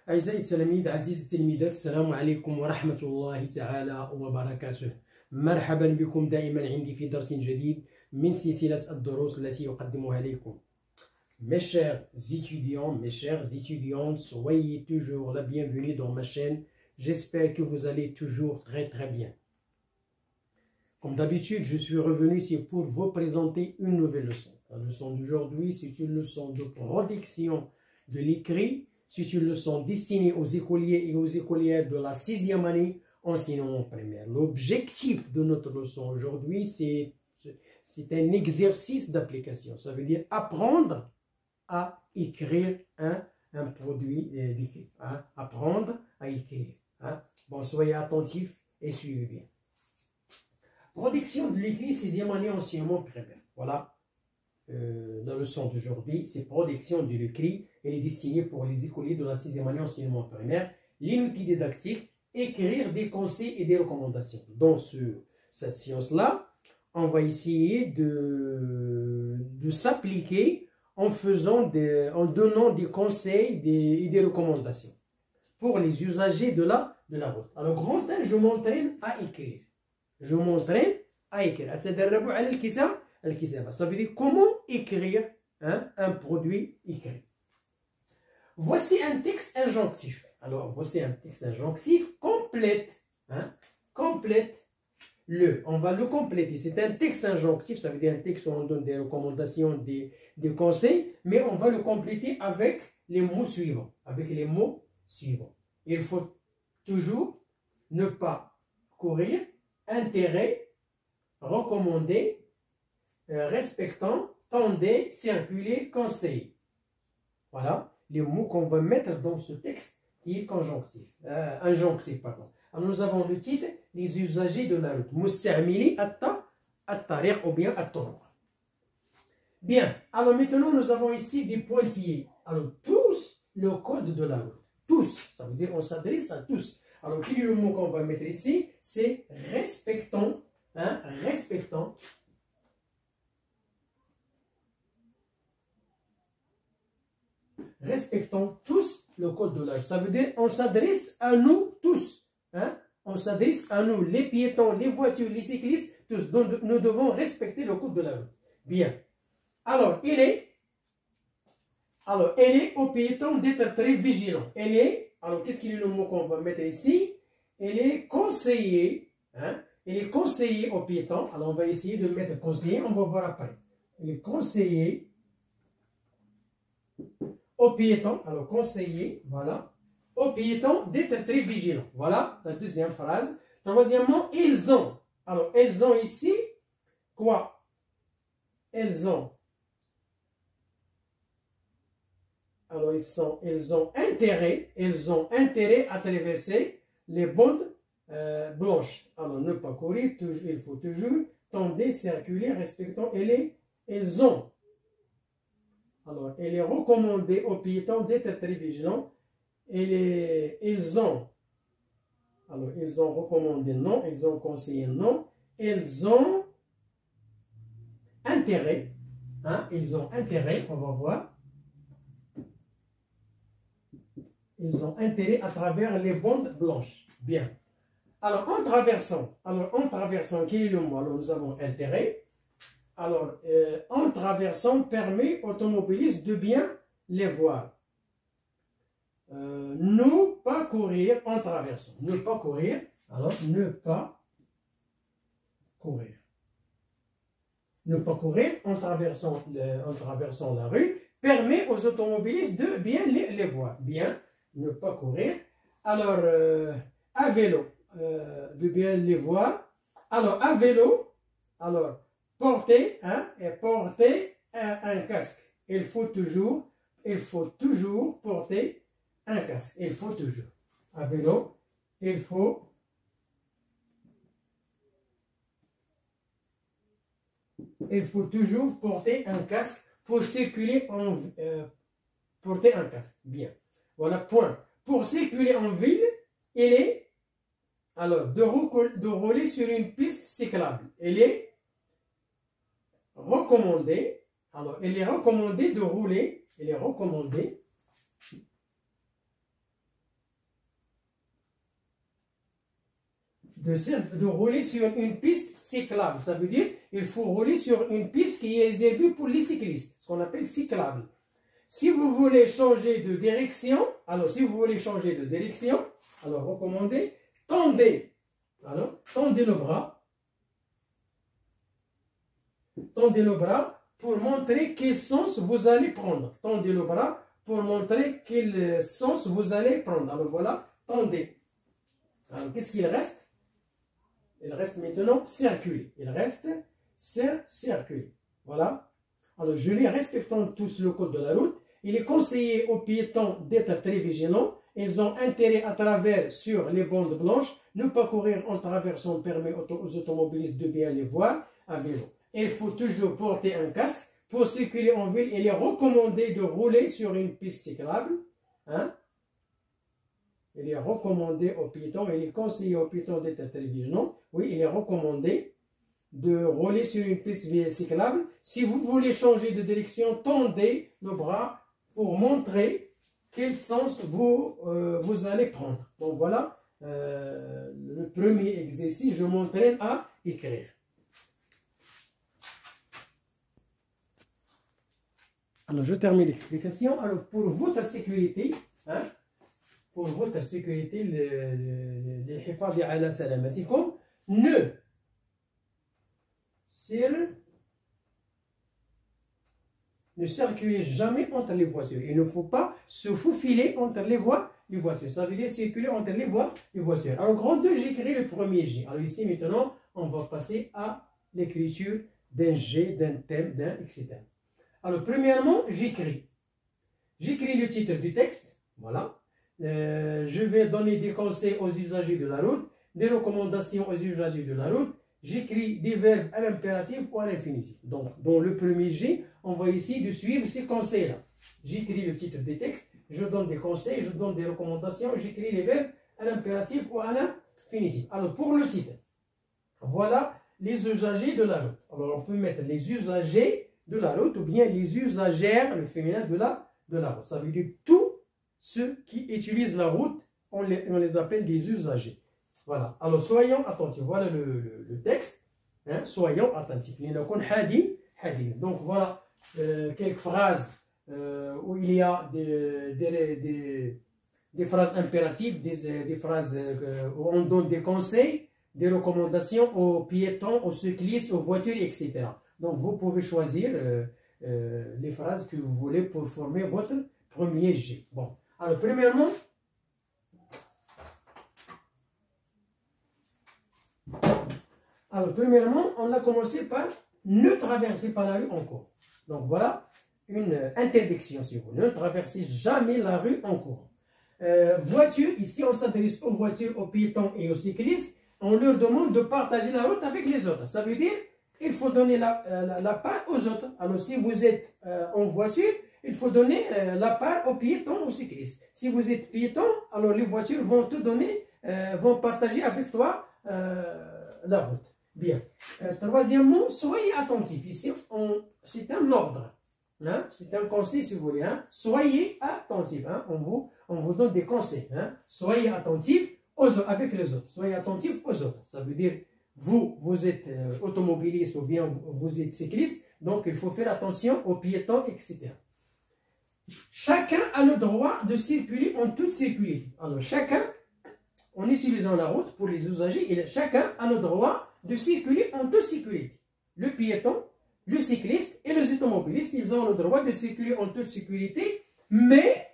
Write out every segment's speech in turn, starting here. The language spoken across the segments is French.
أعزائي التلاميذ عزيزي التلميذات، السلام عليكم ورحمة الله تعالى وبركاته. مرحبا بكم دائما عندي في درس جديد من سلسلة الدروس التي أقدمها لكم. Mes chers étudiants, mes chères étudiantes, soyez toujours la bienvenue dans ma chaîne. J'espère que vous allez toujours très bien. Comme d'habitude, je suis revenu ici pour vous présenter une nouvelle leçon. La leçon d'aujourd'hui, c'est une leçon de production de l'écrit. C'est une leçon destinée aux écoliers et aux écolières de la 6e année enseignement primaire. L'objectif de notre leçon aujourd'hui, c'est un exercice d'application. Ça veut dire apprendre à écrire un produit d'écrit. Apprendre à écrire. Bon, soyez attentifs et suivez bien. Production de l'écrit, 6e année enseignement primaire. Voilà. La leçon d'aujourd'hui, c'est production de l'écrit. Elle est destinée pour les écoliers de la 6e année enseignement primaire. Les outils didactiques, écrire des conseils et des recommandations. Dans cette science-là, on va essayer de s'appliquer en donnant des conseils et des recommandations pour les usagers de la route. Alors, grand 1, je m'entraîne à écrire. Je m'entraîne à écrire. Ça veut dire comment écrire un produit écrit. Voici un texte injonctif. Alors, voici un texte injonctif. Complète-le. On va le compléter. C'est un texte injonctif. Ça veut dire un texte où on donne des recommandations, des conseils. Mais on va le compléter avec les mots suivants. Il faut toujours ne pas courir. Intérêt, recommander, respectant, tendez, circuler, conseiller. Voilà les mots qu'on va mettre dans ce texte qui est injonctif. Alors nous avons le titre, les usagers de la route. Musta'mili at-tariq ou bien at-turuq. Bien, alors maintenant nous avons ici des pointillés. Alors tous, le code de la route. Tous, ça veut dire on s'adresse à tous. Alors, quel est le mot qu'on va mettre ici? C'est respectons. Respectons. Respectons tous le code de la route. Ça veut dire on s'adresse à nous tous. On s'adresse à nous, les piétons, les voitures, les cyclistes, tous. Donc, nous devons respecter le code de la route. Bien. Alors, il est aux piétons d'être très vigilants. Alors, qu'est-ce qu'il est le mot qu'on va mettre ici? Il est conseillé. Il est conseillé aux piétons. Alors, on va essayer de mettre conseiller. On va voir après. Il est conseillé aux piétons. Alors, conseiller, voilà. Aux piétons d'être très vigilants. Voilà la deuxième phrase. Troisièmement, ils ont. Alors, ils ont ici quoi? Ils ont. Alors, ils ont intérêt à traverser les bandes blanches. Alors, ne pas courir, il faut toujours tendre, circuler, respectant. Ils ont. Alors, il est recommandé aux piétons d'être très vigilants. Ils ont. Alors, ils ont recommandé non, ils ont conseillé non. Ils ont intérêt. Ils ont intérêt, on va voir. Ils ont intérêt à travers les bandes blanches. Bien. Alors, en traversant, quel est le mot? Alors, nous avons intérêt. Alors, en traversant permet aux automobilistes de bien les voir. Ne pas courir en traversant. Ne pas courir. Alors, ne pas courir. Ne pas courir en traversant la rue permet aux automobilistes de bien les voir. Bien. Ne pas courir. Alors, à vélo, de bien les voir. Alors, à vélo, alors, porter un casque. Il faut toujours porter un casque. Il faut toujours. À vélo, il faut toujours porter un casque pour circuler porter un casque. Bien. Voilà, point. Pour circuler en ville, il est de rouler sur une piste cyclable. Il est recommandé. Alors, il est recommandé de rouler. Il est recommandé de rouler sur une piste cyclable. Ça veut dire qu'il faut rouler sur une piste qui est réservée pour les cyclistes, ce qu'on appelle cyclable. Si vous voulez changer de direction, alors recommandez, tendez le bras. Tendez le bras pour montrer quel sens vous allez prendre. Tendez le bras pour montrer quel sens vous allez prendre. Alors voilà, tendez. Alors qu'est-ce qu'il reste? Il reste maintenant circuler. Circuler. Voilà. Alors je les respectons tous le code de la route. Il est conseillé aux piétons d'être très vigilants. Ils ont intérêt à travers sur les bandes blanches, ne pas courir en traversant, permet aux automobilistes de bien les voir à vélo. Il faut toujours porter un casque. Pour circuler en ville, il est recommandé de rouler sur une piste cyclable. Il est recommandé aux piétons, il est conseillé aux piétons d'être très vigilants. Oui, il est recommandé de rouler sur une piste cyclable. Si vous voulez changer de direction, tendez le bras pour montrer quel sens vous allez prendre. Donc voilà le premier exercice. Je m'entraîne à écrire. Alors je termine l'explication. Alors pour votre sécurité, للحفاظ على سلامتكم, ne circulez jamais entre les voitures. Il ne faut pas se faufiler entre les voitures. Ça veut dire circuler entre les voitures. Alors, grand 2, j'écris le premier G. Alors ici, maintenant, on va passer à l'écriture d'un G, d'un thème, etc. Alors, premièrement, j'écris le titre du texte. Voilà. Je vais donner des conseils aux usagers de la route, des recommandations aux usagers de la route. J'écris des verbes à l'impératif ou à l'infinitif. Donc, dans le premier G, on va essayer de suivre ces conseils-là. J'écris le titre des textes, je donne des conseils, je donne des recommandations, j'écris les verbes à l'impératif ou à l'infinitif. Alors, pour le titre, voilà les usagers de la route. Alors, on peut mettre les usagers de la route ou bien les usagères, le féminin de la route. Ça veut dire tous ceux qui utilisent la route, on les appelle des usagers. Voilà. Alors, soyons attentifs. Voilà le texte. Soyons attentifs. Donc, voilà quelques phrases où il y a des phrases impératives, des phrases où on donne des conseils, des recommandations aux piétons, aux cyclistes, aux voitures, etc. Donc, vous pouvez choisir les phrases que vous voulez pour former votre premier G. Bon. Alors, premièrement, on a commencé par ne traversez pas la rue en courant. Donc voilà une interdiction sur vous. Ne traversez jamais la rue en courant. Voiture, ici on s'adresse aux voitures, aux piétons et aux cyclistes. On leur demande de partager la route avec les autres. Ça veut dire qu'il faut donner la part aux autres. Alors si vous êtes en voiture, il faut donner la part aux piétons, aux cyclistes. Si vous êtes piéton, alors les voitures vont te donner, vont partager avec toi la route. Bien. Troisièmement, soyez attentifs. Ici, c'est un ordre. C'est un conseil si vous voulez. Soyez attentifs. On vous donne des conseils. Soyez attentifs avec les autres. Soyez attentifs aux autres. Ça veut dire, vous êtes automobiliste ou bien vous êtes cycliste. Donc, il faut faire attention aux piétons, etc. Chacun a le droit de circuler en toute sécurité. Alors, chacun, en utilisant la route pour les usagers, chacun a le droit de circuler en toute sécurité. Le piéton, le cycliste et les automobilistes, ils ont le droit de circuler en toute sécurité, mais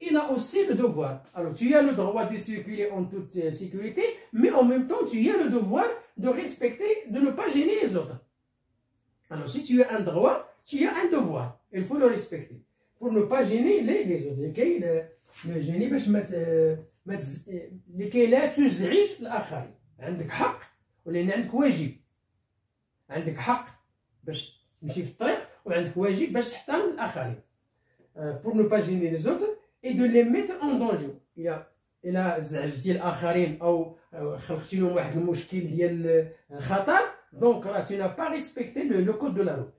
il a aussi le devoir. Alors, tu as le droit de circuler en toute sécurité, mais en même temps, tu as le devoir de respecter, de ne pas gêner les autres. Alors, si tu as un droit, tu as un devoir. Il faut le respecter. Pour ne pas gêner les autres. لكي لا تزعج الآخرين. عندك حق ولأن عندك واجب. عندك حق باش تمشي في الطريق وعندك واجب باش تحترم الآخرين. Pour ne pas gêner les autres et de les mettre en danger. إلا زعجتي الآخرين أو خلقتي لهم واحد المشكل ديال الخطر, donc tu n'as pas respecté le code de la route.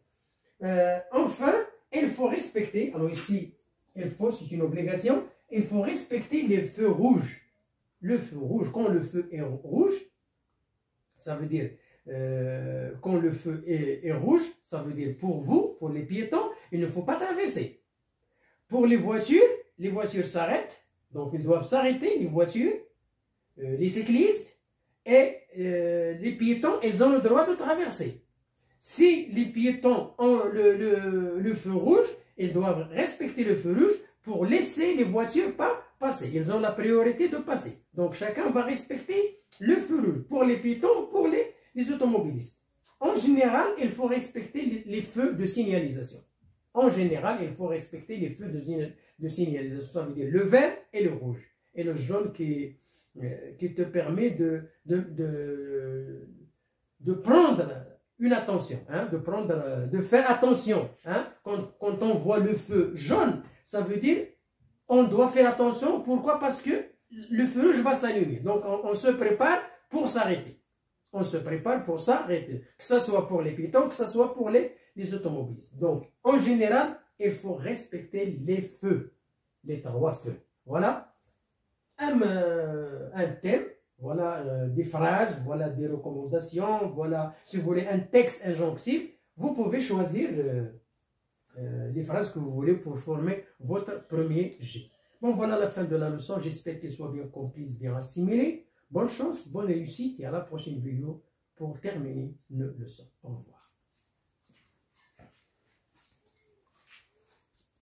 Enfin, il faut respecter, alors ici, c'est une obligation, il faut respecter les feux rouges. Le feu rouge, quand le feu est rouge, Ça veut dire, quand le feu est rouge, ça veut dire pour vous, pour les piétons, il ne faut pas traverser. Pour les voitures s'arrêtent, donc ils doivent s'arrêter, les voitures, les cyclistes, et les piétons, ils ont le droit de traverser. Si les piétons ont le feu rouge, ils doivent respecter le feu rouge pour laisser les voitures passer. Ils ont la priorité de passer. Donc chacun va respecter le feu rouge pour les piétons, pour les automobilistes. En général, il faut respecter les feux de signalisation. En général, il faut respecter les feux de signalisation. Ça veut dire le vert et le rouge. Et le jaune qui te permet de prendre une attention, hein, de faire attention. Hein. Quand on voit le feu jaune, ça veut dire on doit faire attention. Pourquoi? Parce que le feu rouge va s'allumer. Donc on se prépare pour s'arrêter. On se prépare pour s'arrêter. Que ce soit pour les piétons, que ce soit pour les automobilistes. Donc en général, il faut respecter les feux, les 3 feux. Voilà un thème. Voilà des phrases, voilà des recommandations, voilà, si vous voulez un texte injonctif, vous pouvez choisir les phrases que vous voulez pour former votre premier G. Bon, voilà la fin de la leçon, j'espère qu'elle soit bien comprise, bien assimilée. Bonne chance, bonne réussite et à la prochaine vidéo pour terminer nos leçons. Au revoir.